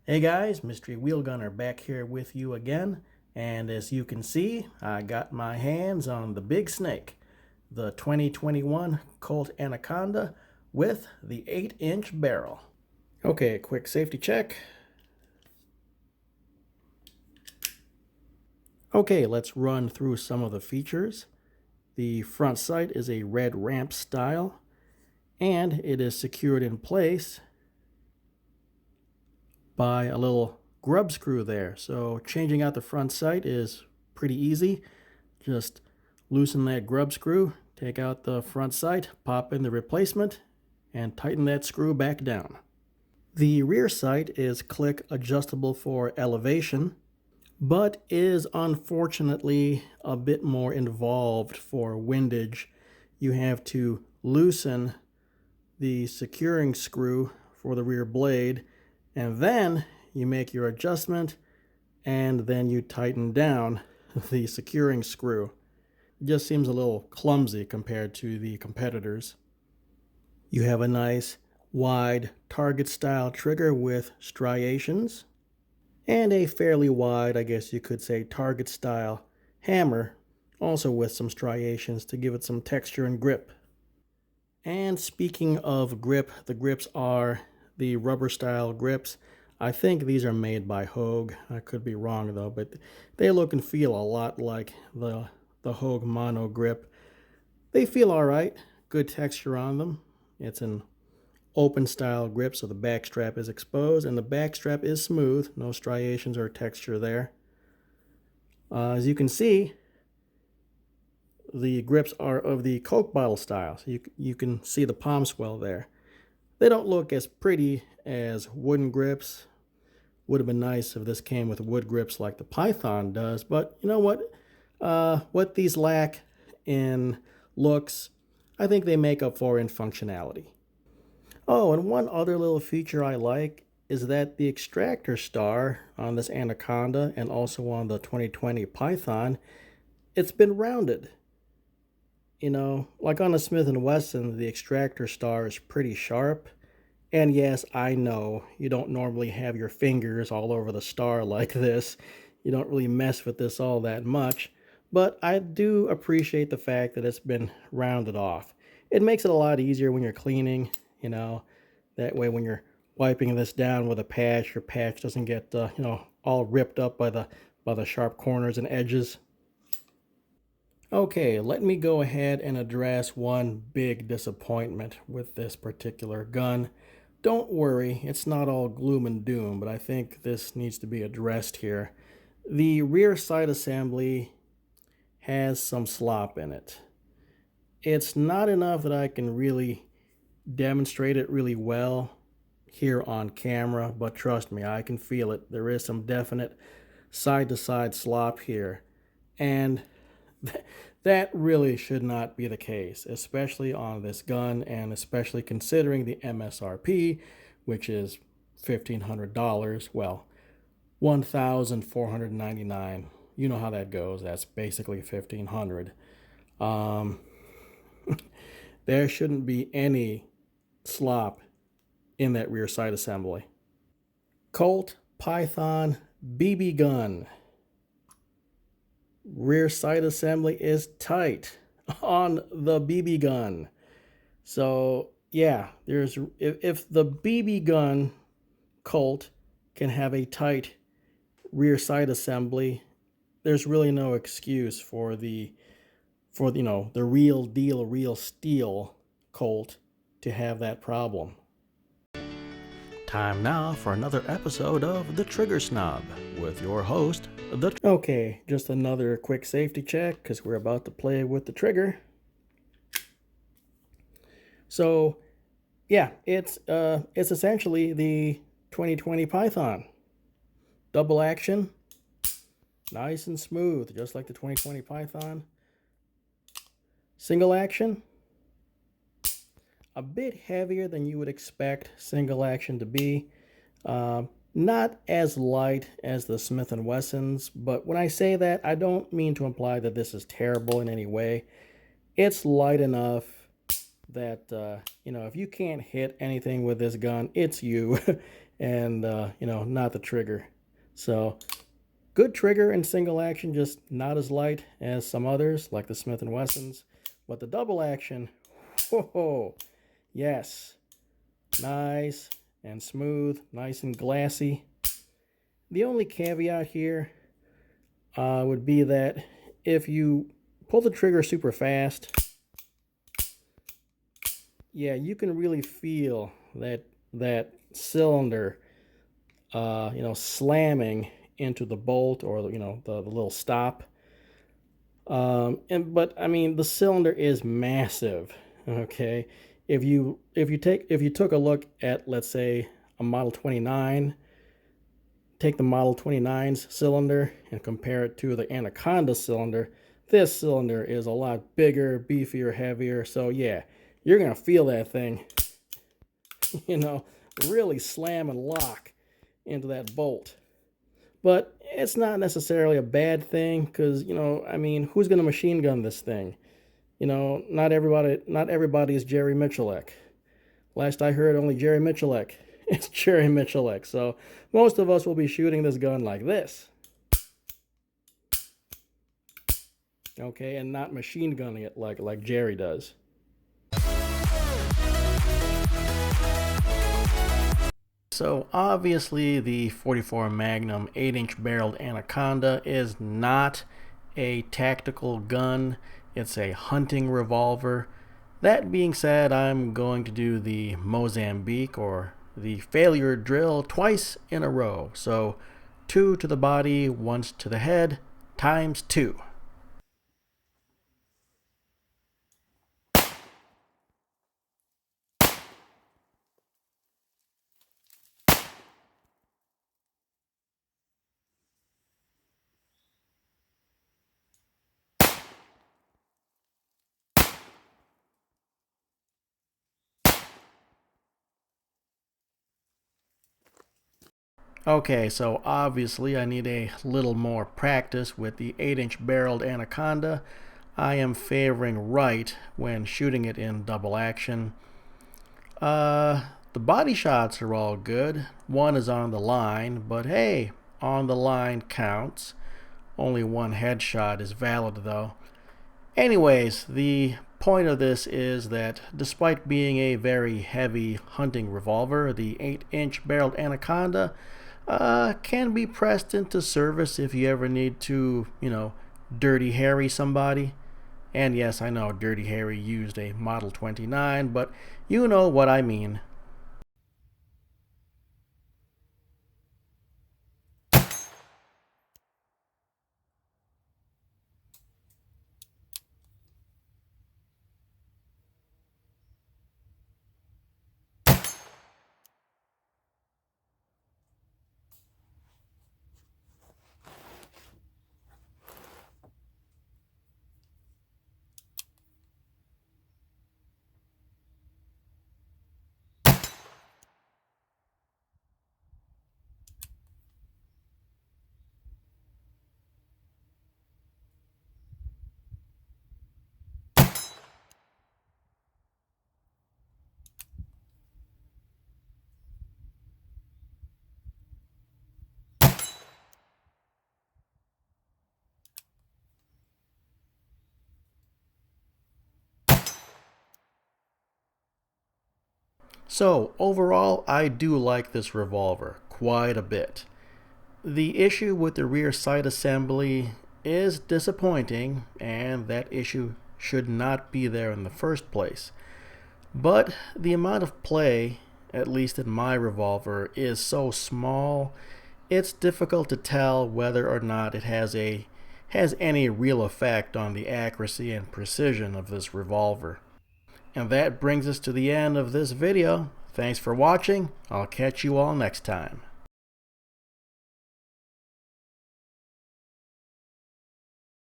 Hey guys, Mystery Wheel Gunner back here with you again, and as you can see, I got my hands on the big snake, the 2021 Colt Anaconda with the 8-inch barrel. Okay, quick safety check. Okay, let's run through some of the features. The front sight is a red ramp style, and it is secured in place by a little grub screw there. So changing out the front sight is pretty easy. Just loosen that grub screw, take out the front sight, pop in the replacement, and tighten that screw back down. The rear sight is click adjustable for elevation, but is unfortunately a bit more involved for windage. You have to loosen the securing screw for the rear blade, and then you make your adjustment, and then you tighten down the securing screw. It just seems a little clumsy compared to the competitors. You have a nice wide target style trigger with striations, and a fairly wide, I guess you could say, target style hammer, also with some striations to give it some texture and grip. And speaking of grip, the grips are the rubber style grips. I think these are made by Hogue. I could be wrong though, but they look and feel a lot like the Hogue Mono grip. They feel all right, good texture on them. It's an open style grip, so the back strap is exposed, and the back strap is smooth, no striations or texture there. As you can see, the grips are of the Coke bottle style, so you can see the palm swell there. They don't look as pretty as wooden grips. Would have been nice if this came with wood grips like the Python does, but you know what? What these lack in looks, I think they make up for in functionality. Oh, and one other little feature I like is that the extractor star on this Anaconda and also on the 2020 Python, it's been rounded. You know, like on the Smith & Wesson, the extractor star is pretty sharp. And yes, I know you don't normally have your fingers all over the star like this. You don't really mess with this all that much. But I do appreciate the fact that it's been rounded off. It makes it a lot easier when you're cleaning, you know. That way when you're wiping this down with a patch, your patch doesn't get, all ripped up by the sharp corners and edges. Okay, let me go ahead and address one big disappointment with this particular gun. Don't worry, it's not all gloom and doom, but I think this needs to be addressed here. The rear sight assembly has some slop in it. It's not enough that I can really demonstrate it really well here on camera, but trust me, I can feel it. There is some definite side-to-side slop here, and that really should not be the case, especially on this gun, and especially considering the MSRP, which is $1,500. Well, $1,499. You know how that goes. That's basically $1,500. There shouldn't be any slop in that rear sight assembly. Colt Python BB gun. Rear sight assembly is tight on the BB gun. So yeah, if the BB gun Colt can have a tight rear sight assembly, there's really no excuse for the real deal, real steel Colt to have that problem. Time now for another episode of the Trigger Snob with your host, Okay, just another quick safety check because we're about to play with the trigger. So, yeah, it's essentially the 2020 Python. Double action, nice and smooth, just like the 2020 Python. Single action, a bit heavier than you would expect single action to be. Not as light as the Smith & Wessons, but when I say that, I don't mean to imply that this is terrible in any way. It's light enough that, if you can't hit anything with this gun, it's you. and not the trigger. So good trigger in single action, just not as light as some others like the Smith & Wessons. But the double action, whoa, yes, nice and smooth, nice and glassy. The only caveat here would be that if you pull the trigger super fast, yeah, you can really feel that cylinder, slamming into the bolt or the little stop. But I mean, the cylinder is massive. Okay, if you took a look at, let's say, a Model 29, take the Model 29's cylinder and compare it to the Anaconda cylinder, this cylinder is a lot bigger, beefier, heavier. So yeah, you're gonna feel that thing, you know, really slam and lock into that bolt. But it's not necessarily a bad thing because, I mean, who's going to machine gun this thing? Not everybody is Jerry Michalek. Last I heard, only Jerry Michalek is Jerry Michalek. So most of us will be shooting this gun like this. Okay, and not machine gunning it like Jerry does. So obviously the 44 Magnum 8-inch barreled Anaconda is not a tactical gun. It's a hunting revolver. That being said, I'm going to do the Mozambique or the failure drill twice in a row. So 2 to the body, once to the head, times 2. Okay, so obviously I need a little more practice with the 8-inch barreled Anaconda. I am favoring right when shooting it in double action. The body shots are all good. One is on the line, but hey, on the line counts. Only one headshot is valid though. Anyways, the point of this is that despite being a very heavy hunting revolver, the 8-inch barreled Anaconda can be pressed into service if you ever need to, Dirty Harry somebody. And yes, I know Dirty Harry used a Model 29, but you know what I mean. So, overall, I do like this revolver quite a bit. The issue with the rear sight assembly is disappointing, and that issue should not be there in the first place. But the amount of play, at least in my revolver, is so small, it's difficult to tell whether or not it has any real effect on the accuracy and precision of this revolver. And that brings us to the end of this video. Thanks for watching. I'll catch you all next time.